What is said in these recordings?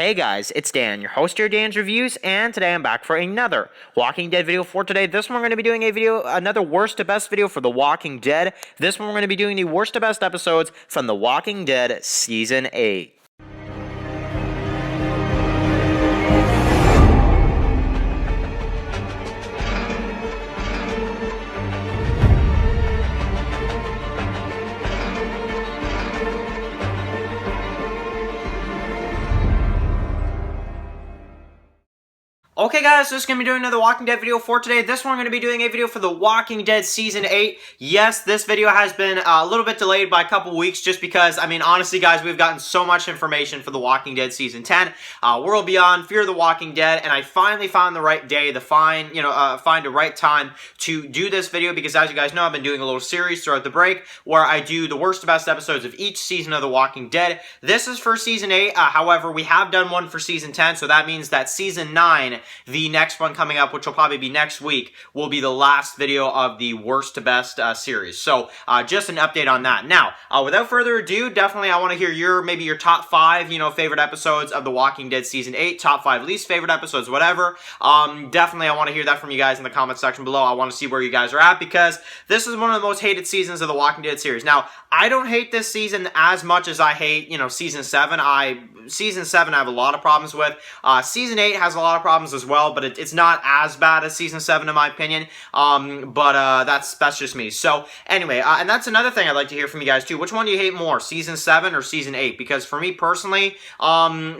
Hey guys, it's Dan, your host here, Dan's Reviews, and today I'm back for another Walking Dead video for today. This one we're going to be doing another worst to best video for The Walking Dead. This one we're going to be doing the worst to best episodes from The Walking Dead Season 8. Okay guys, so this is going to be doing another Walking Dead video for today. This one I'm going to be doing a video for The Walking Dead Season 8. Yes, this video has been a little bit delayed by a couple weeks just because, honestly guys, we've gotten so much information for The Walking Dead Season 10, World Beyond, Fear the Walking Dead, and I finally found the right day to find a right time to do this video because as you guys know, I've been doing a little series throughout the break where I do the worst to best episodes of each season of The Walking Dead. This is for Season 8, however, we have done one for Season 10, so that means that Season 9, the next one coming up, which will probably be next week, will be the last video of the worst to best series. So, just an update on that. Now, without further ado, definitely I want to hear maybe your top 5, favorite episodes of The Walking Dead Season 8, top 5 least favorite episodes, whatever. Definitely I want to hear that from you guys in the comment section below. I want to see where you guys are at because this is one of the most hated seasons of The Walking Dead series. Now, I don't hate this season as much as I hate, Season 7. Season 7 I have a lot of problems with. Season 8 has a lot of problems as well, but it's not as bad as Season 7 in my opinion. That's just me. So anyway, and that's another thing I'd like to hear from you guys too. Which one do you hate more, Season 7 or Season 8? Because for me personally,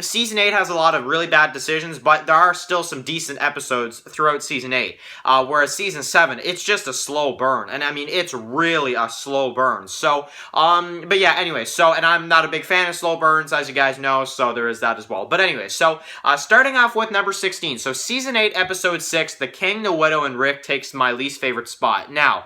Season 8 has a lot of really bad decisions, but there are still some decent episodes throughout Season 8. Whereas Season 7, it's just a slow burn. And it's really a slow burn. So, but yeah, anyway, and I'm not a big fan of slow burns, as you guys know, so there is that as well. But anyway, so starting off with number 16. So Season 8, Episode 6, The King, the Widow, and Rick takes my least favorite spot. Now,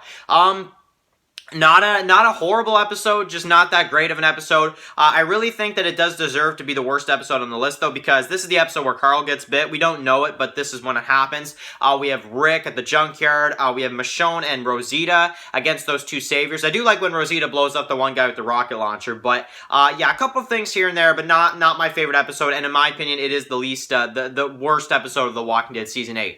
not a horrible episode, just not that great of an episode. I really think that it does deserve to be the worst episode on the list, though, because this is the episode where Carl gets bit. We don't know it, but this is when it happens. We have Rick at the junkyard. We have Michonne and Rosita against those two saviors. I do like when Rosita blows up the one guy with the rocket launcher, but yeah, a couple of things here and there, but not my favorite episode, and in my opinion, it is the least, the worst episode of The Walking Dead Season 8.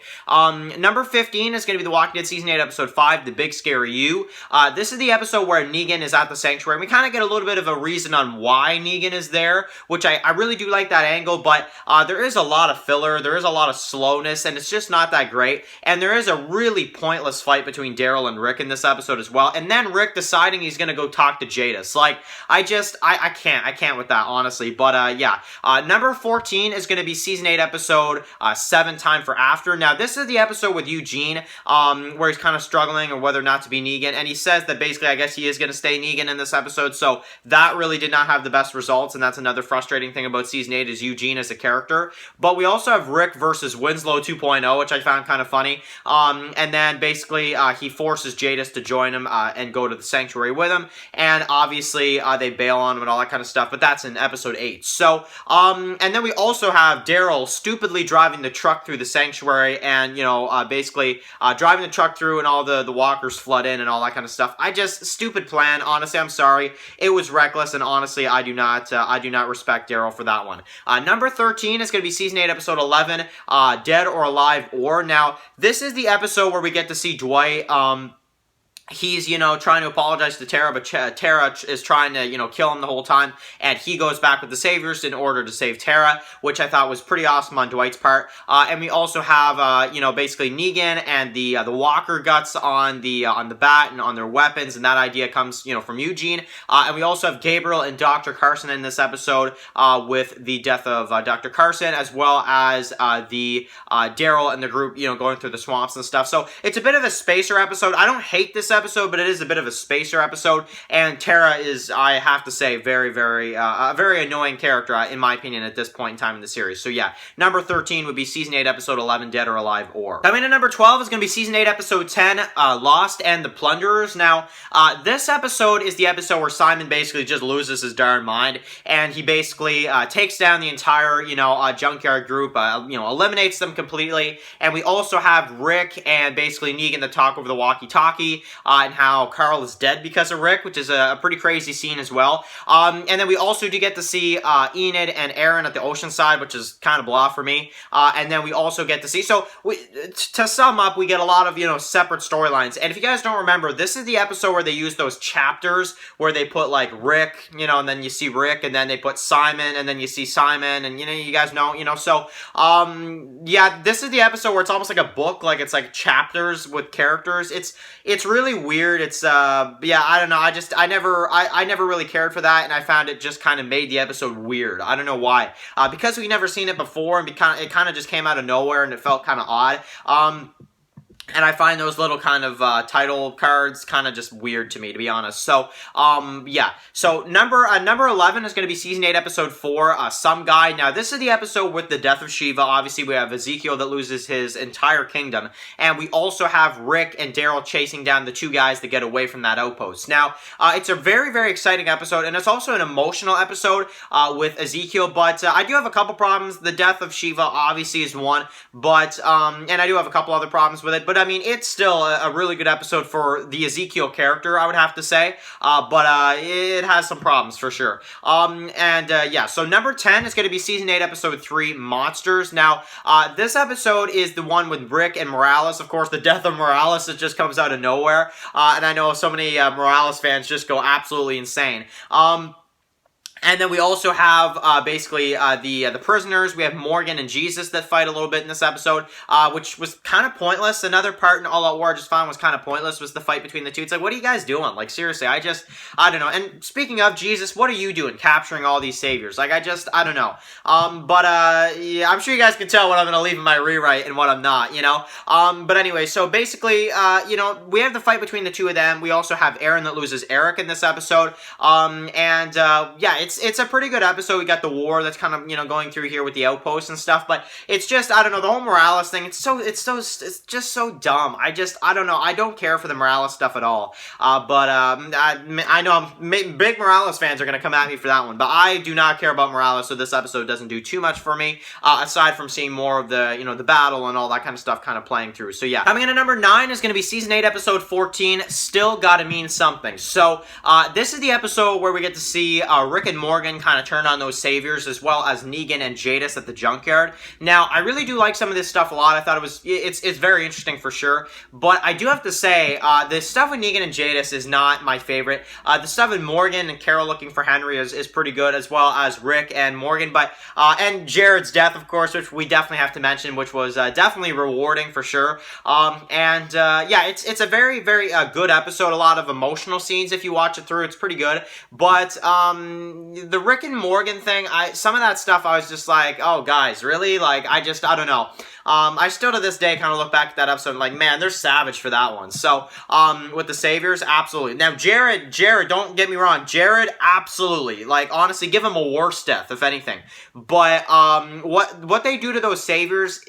Number 15 is going to be The Walking Dead Season 8, Episode 5, The Big Scary You. This is the episode where Negan is at the sanctuary. We kind of get a little bit of a reason on why Negan is there, which I really do like that angle, but there is a lot of filler, there is a lot of slowness, and it's just not that great, and there is a really pointless fight between Daryl and Rick in this episode as well, and then Rick deciding he's gonna go talk to Jadis. Like, I can't with that, honestly, but yeah. Number 14 is gonna be Season 8, Episode 7, Time for After. Now, this is the episode with Eugene, where he's kind of struggling or whether or not to be Negan, and he says that basically, I guess he is going to stay Negan in this episode, so that really did not have the best results, and that's another frustrating thing about Season 8 is Eugene as a character. But we also have Rick versus Winslow 2.0, which I found kind of funny, and then basically he forces Jadis to join him and go to the sanctuary with him, and obviously they bail on him and all that kind of stuff, but that's in Episode 8. So, and then we also have Daryl stupidly driving the truck through the sanctuary and, basically driving the truck through and all the walkers flood in and all that kind of stuff. Stupid plan, honestly, I'm sorry. It was reckless, and honestly, I do not respect Daryl for that one. Number 13 is going to be Season 8, Episode 11, Dead or Alive Or. Now, this is the episode where we get to see Dwight, he's, trying to apologize to Tara, but Tara is trying to, kill him the whole time, and he goes back with the Saviors in order to save Tara, which I thought was pretty awesome on Dwight's part. And we also have, basically Negan and the Walker guts on the bat and on their weapons, and that idea comes, from Eugene. And we also have Gabriel and Dr. Carson in this episode, with the death of Dr. Carson, as well as the Daryl and the group, going through the swamps and stuff. So it's a bit of a spacer episode. I don't hate this episode, but it is a bit of a spacer episode, and Tara is, I have to say, very, very, a very annoying character, in my opinion, at this point in time in the series. So yeah, number 13 would be Season 8, Episode 11, Dead or Alive Or. Coming in number 12 is going to be Season 8, Episode 10, Lost and the Plunderers. Now, this episode is the episode where Simon basically just loses his darn mind, and he basically takes down the entire, junkyard group, eliminates them completely, and we also have Rick and basically Negan to talk over the walkie-talkie, and how Carl is dead because of Rick, which is a pretty crazy scene as well. And then we also do get to see Enid and Aaron at the ocean side, which is kind of blah for me. And then we also get to see, so to sum up, we get a lot of, separate storylines. And if you guys don't remember, this is the episode where they use those chapters where they put like Rick, and then you see Rick, and then they put Simon, and then you see Simon, and you guys know, so yeah, this is the episode where it's almost like a book, like it's like chapters with characters. It's really weird. It's yeah, I don't know. I never really cared for that, and I found it just kind of made the episode weird. I don't know why. Because we never seen it before, and it kind of just came out of nowhere, and it felt kind of odd. And I find those little kind of title cards kind of just weird to me, to be honest. So, yeah. So, number 11 is going to be Season 8, Episode 4, Some Guy. Now, this is the episode with the death of Shiva. Obviously, we have Ezekiel that loses his entire kingdom. And we also have Rick and Daryl chasing down the two guys that get away from that outpost. Now, it's a very, very exciting episode. And it's also an emotional episode with Ezekiel. But I do have a couple problems. The death of Shiva, obviously, is one. But, and I do have a couple other problems with it. But I mean, it's still a really good episode for the Ezekiel character, I would have to say, but it has some problems for sure. Yeah, so number 10 is going to be Season 8, Episode 3, Monsters. Now, this episode is the one with Rick and Morales. Of course, the death of Morales, it just comes out of nowhere, and I know so many Morales fans just go absolutely insane. And then we also have, basically, the prisoners. We have Morgan and Jesus that fight a little bit in this episode, which was kind of pointless. Another part in All Out War I just found was kind of pointless, was the fight between the two. It's like, what are you guys doing? Like, seriously, I don't know. And speaking of Jesus, what are you doing capturing all these saviors? Like, I don't know. Yeah, I'm sure you guys can tell what I'm going to leave in my rewrite and what I'm not, But anyway, so basically, we have the fight between the two of them. We also have Aaron that loses Eric in this episode. Yeah, it's a pretty good episode. We got the war that's kind of, going through here with the outposts and stuff, but it's just, I don't know, the whole Morales thing, it's just so dumb. I don't know, I don't care for the Morales stuff at all, I know big Morales fans are going to come at me for that one, but I do not care about Morales, so this episode doesn't do too much for me, aside from seeing more of the, the battle and all that kind of stuff kind of playing through. So yeah, coming in at number 9 is going to be Season 8, Episode 14, Still Gotta Mean Something. So, this is the episode where we get to see Rick and Morgan kind of turn on those saviors, as well as Negan and Jadis at the junkyard. Now, I really do like some of this stuff a lot. I thought it's very interesting for sure, but I do have to say, the stuff with Negan and Jadis is not my favorite. The stuff with Morgan and Carol looking for Henry is pretty good, as well as Rick and Morgan, but, and Jared's death, of course, which we definitely have to mention, which was definitely rewarding for sure. Yeah, it's a very, very good episode. A lot of emotional scenes if you watch it through. It's pretty good, but, the Rick and Morgan thing, some of that stuff I was just like, oh guys, really? Like, I don't know. I still to this day kind of look back at that episode and like, man, they're savage for that one. So, with the saviors, absolutely. Now, Jared, don't get me wrong, Jared, absolutely. Like, honestly, give him a worse death, if anything. But, what they do to those saviors,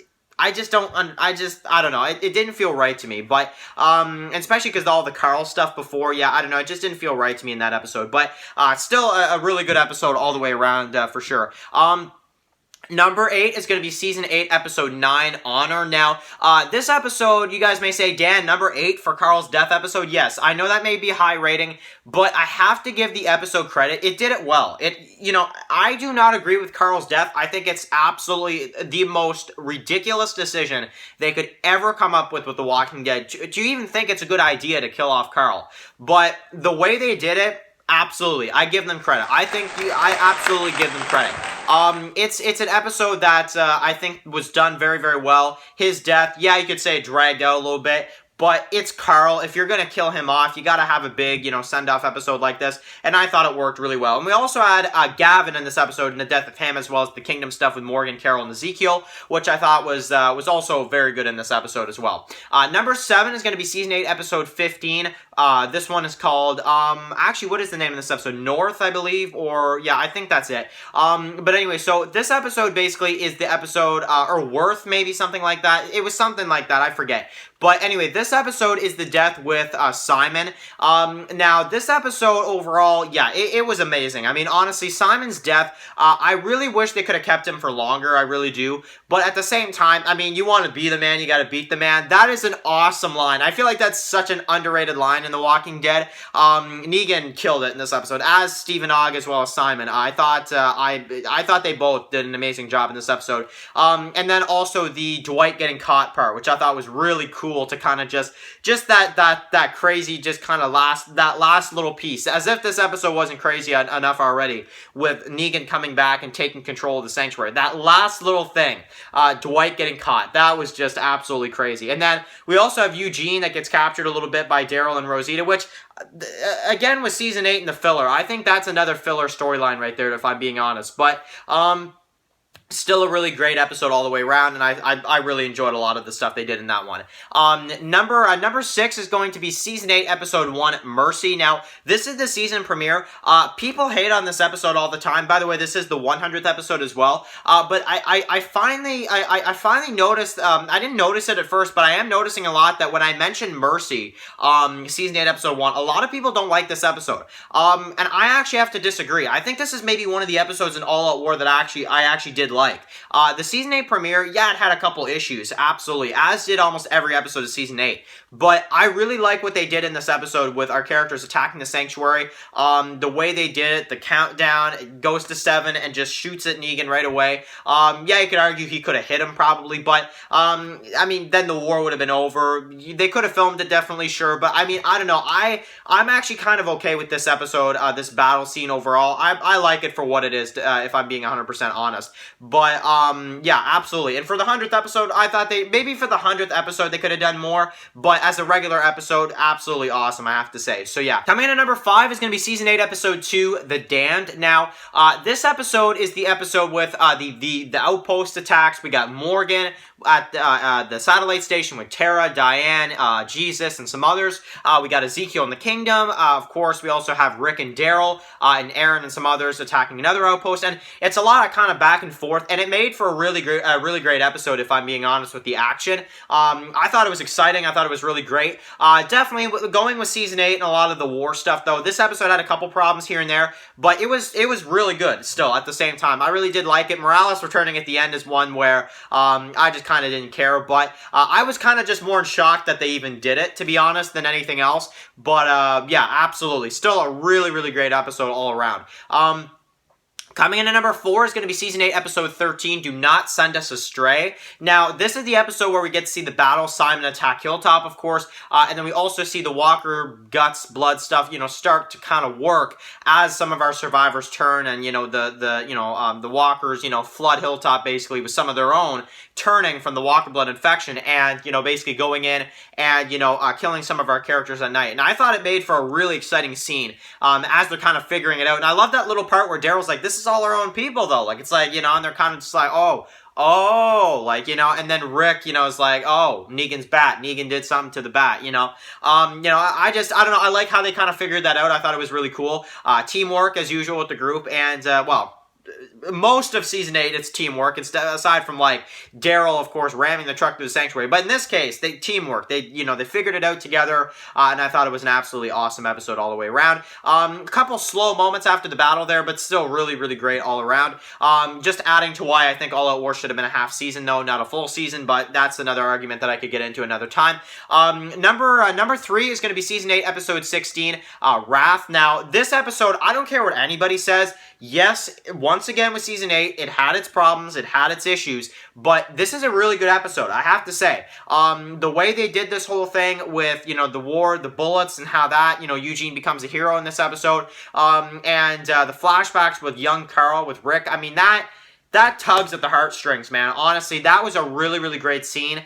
I don't know, it didn't feel right to me, but, especially because all the Carl stuff before, yeah, I don't know, it just didn't feel right to me in that episode, but, still a really good episode all the way around, for sure. Number 8 is going to be Season 8, Episode 9, Honor. Now, this episode, you guys may say, Dan, number 8 for Carl's death episode? Yes, I know that may be a high rating, but I have to give the episode credit. It did it well. I do not agree with Carl's death. I think it's absolutely the most ridiculous decision they could ever come up with The Walking Dead. Do you even think it's a good idea to kill off Carl? But the way they did it, absolutely. I give them credit. I absolutely give them credit. It's an episode that I think was done very, very well. His death, yeah, you could say it dragged out a little bit, but it's Carl. If you're going to kill him off, you got to have a big, send-off episode like this, and I thought it worked really well. And we also had Gavin in this episode, and the death of him, as well as the Kingdom stuff with Morgan, Carol, and Ezekiel, which I thought was also very good in this episode as well. Number 7 is going to be Season 8, Episode 15. This one is called, actually, what is the name of this episode? North, I believe, or, yeah, I think that's it. But anyway, so this episode basically is the episode, or Worth, maybe, something like that. It was something like that, I forget. But anyway, this episode is the death with Simon. Now, this episode overall, yeah, it was amazing. I mean, honestly, Simon's death, I really wish they could have kept him for longer. I really do. But at the same time, I mean, you want to be the man, you got to beat the man. That is an awesome line. I feel like that's such an underrated line in The Walking Dead. Negan killed it in this episode, as Stephen Ogg as well as Simon. I thought I thought they both did an amazing job in this episode. And then also the Dwight getting caught part, which I thought was really cool to kind of just that crazy, just kind of last little piece, as if this episode wasn't crazy enough already, with Negan coming back and taking control of the sanctuary. That last little thing, Dwight getting caught, that was just absolutely crazy. And then we also have Eugene that gets captured a little bit by Daryl and Rosita, which again was season 8 in the filler. I think that's another filler storyline right there, if I'm being honest. But still a really great episode all the way around, and I really enjoyed a lot of the stuff they did in that one. Number 6 is going to be Season 8, Episode 1, Mercy. Now, this is the season premiere. People hate on this episode all the time. By the way, this is the 100th episode as well. But I finally noticed, I didn't notice it at first, but I am noticing a lot that when I mention Mercy, Season 8, Episode 1, a lot of people don't like this episode. And I actually have to disagree. I think this is maybe one of the episodes in All Out War that I actually did like. The Season 8 premiere, yeah, it had a couple issues, absolutely, as did almost every episode of Season 8. But I really like what they did in this episode with our characters attacking the sanctuary. The way they did it, the countdown, it goes to 7 and just shoots at Negan right away. Yeah, you could argue he could have hit him probably, but, I mean, then the war would have been over. They could have filmed it, definitely, sure, but, I mean, I don't know. I'm actually kind of okay with this episode, this battle scene overall. I like it for what it is, if I'm being 100% honest. But, yeah, absolutely. And for the 100th episode, I thought maybe for the 100th episode, they could have done more. But as a regular episode, absolutely awesome, I have to say. So, yeah. Coming in at number 5 is going to be Season 8, Episode 2, The Damned. Now, this episode is the episode with the outpost attacks. We got Morgan at the satellite station with Tara, Diane, Jesus, and some others. We got Ezekiel in the kingdom. Of course, we also have Rick and Daryl, and Aaron and some others attacking another outpost. And it's a lot of kind of back and forth, and it made for a really great episode, if I'm being honest with the action. I thought it was exciting. I thought it was really great. Definitely going with Season 8 and a lot of the war stuff, though. This episode had a couple problems here and there, but it was really good still at the same time. I really did like it. Morales returning at the end is one where I just kind of didn't care, but I was kind of just more in shock that they even did it, to be honest, than anything else. But yeah, absolutely. Still a really great episode all around. Coming in at number 4 is going to be Season 8, Episode 13, Do Not Send Us Astray. Now, this is the episode where we get to see the battle, Simon attack Hilltop, of course, and then we also see the Walker guts, blood stuff, start to kind of work as some of our survivors turn, and, the Walkers, flood Hilltop, basically, with some of their own, turning from the Walker blood infection, and, basically going in and, killing some of our characters at night. And I thought it made for a really exciting scene, as they're kind of figuring it out. And I love that little part where Daryl's like, this is all our own people, though. Like, it's like, and they're kind of just like, and then Rick, is like, oh, Negan's bat. Negan did something to the bat, I don't know. I like how they kind of figured that out. I thought it was really cool. Teamwork, as usual, with the group, and, most of Season 8, it's teamwork, aside from, like, Daryl, of course, ramming the truck through the sanctuary. But in this case, teamwork. They figured it out together, and I thought it was an absolutely awesome episode all the way around. A couple slow moments after the battle there, but still really great all around. Just adding to why I think All Out War should have been a half season, though, not a full season, but that's another argument that I could get into another time. Number 3 is going to be Season 8, Episode 16, Wrath. Now, this episode, I don't care what anybody says. Yes, once again with Season 8, it had its problems, it had its issues, but this is a really good episode, I have to say. The way they did this whole thing with, the war, the bullets, and how that, Eugene becomes a hero in this episode, and the flashbacks with young Carl, with Rick, I mean, that tugs at the heartstrings, man. Honestly, that was a really great scene.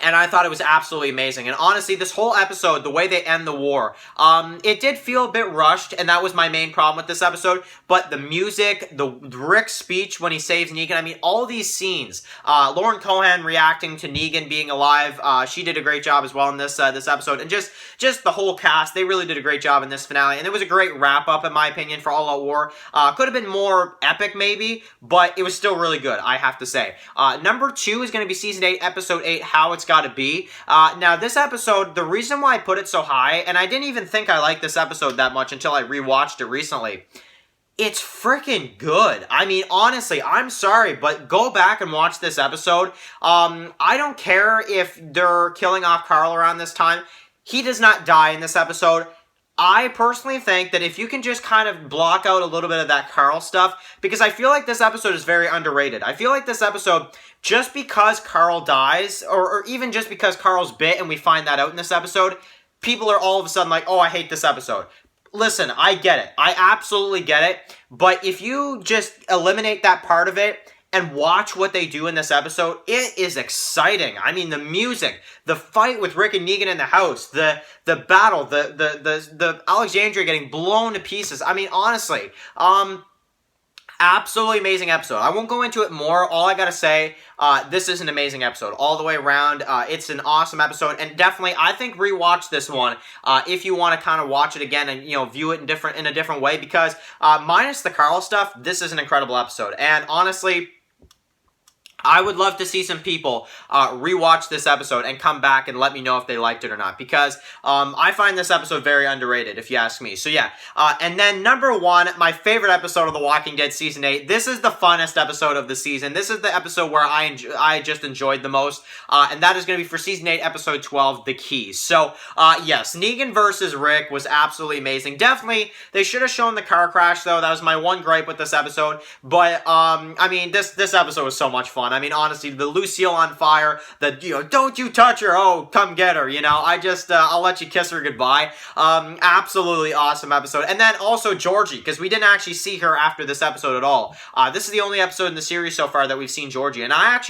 And I thought it was absolutely amazing. And honestly, this whole episode, the way they end the war, it did feel a bit rushed, and that was my main problem with this episode. But the music, the Rick's speech when he saves Negan, I mean, all these scenes. Lauren Cohan reacting to Negan being alive, she did a great job as well in this episode. And just the whole cast, they really did a great job in this finale. And it was a great wrap-up, in my opinion, for All Out War. Could have been more epic, maybe, but it was still really good, I have to say. Number 2 is going to be Season 8, Episode 8, How It's it's got to be. Now, this episode, the reason why I put it so high, and I didn't even think I liked this episode that much until I rewatched it recently. It's freaking good. I mean, honestly, I'm sorry, but go back and watch this episode. I don't care if they're killing off Carl around this time. He does not die in this episode. I personally think that if you can just kind of block out a little bit of that Carl stuff, because I feel like this episode is very underrated. I feel like this episode, just because Carl dies, or even just because Carl's bit and we find that out in this episode, people are all of a sudden like, oh, I hate this episode. Listen, I get it. I absolutely get it. But if you just eliminate that part of it and watch what they do in this episode, it is exciting. I mean, the music, the fight with Rick and Negan in the house, the battle, the Alexandria getting blown to pieces. I mean, honestly, absolutely amazing episode. I won't go into it more. All I gotta say, this is an amazing episode all the way around. It's an awesome episode, and definitely, I think rewatch this one if you want to kind of watch it again and view it in a different way. Because minus the Carl stuff, this is an incredible episode. And honestly, I would love to see some people rewatch this episode and come back and let me know if they liked it or not, because I find this episode very underrated, if you ask me. So yeah, and then number one, my favorite episode of The Walking Dead Season 8. This is the funnest episode of the season. This is the episode where I just enjoyed the most, and that is going to be for Season 8, Episode 12, The Keys. So yes, Negan versus Rick was absolutely amazing. Definitely, they should have shown the car crash, though. That was my one gripe with this episode. But, I mean, this episode was so much fun. I mean, honestly, the Lucille on fire, don't you touch her, oh, come get her, I'll let you kiss her goodbye. Absolutely awesome episode. And then also Georgie, because we didn't actually see her after this episode at all. This is the only episode in the series so far that we've seen Georgie, and I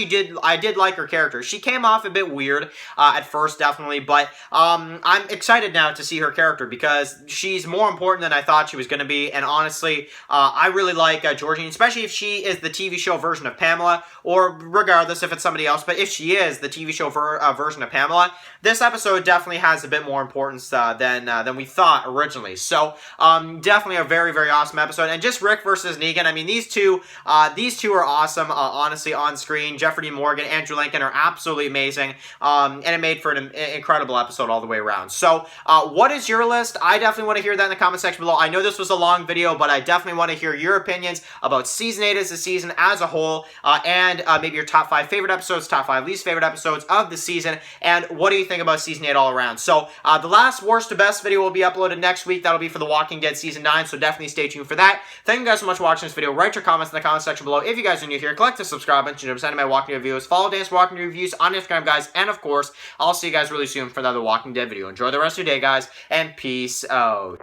did like her character. She came off a bit weird at first, definitely, but I'm excited now to see her character, because she's more important than I thought she was going to be, and honestly, I really like Georgie, especially if she is the TV show version of Pamela, or regardless if it's somebody else, but if she is the TV show version of Pamela, this episode definitely has a bit more importance than we thought originally. So definitely a very, very awesome episode. And just Rick versus Negan, I mean, these two are awesome, honestly, on screen. Jeffrey Dean Morgan, Andrew Lincoln are absolutely amazing, and it made for an incredible episode all the way around. So what is your list? I definitely want to hear that in the comment section below. I know this was a long video, but I definitely want to hear your opinions about Season 8 as a season as a whole, and maybe your top 5 favorite episodes, top 5 least favorite episodes of the season, and what do you think about Season 8 all around? So, the last worst to best video will be uploaded next week. That'll be for The Walking Dead Season 9, so definitely stay tuned for that. Thank you guys so much for watching this video. Write your comments in the comment section below. If you guys are new here, click the subscribe button to know my Walking Dead videos. Follow Dance Walking Dead Reviews on Instagram, guys, and of course, I'll see you guys really soon for another Walking Dead video. Enjoy the rest of your day, guys, and peace out.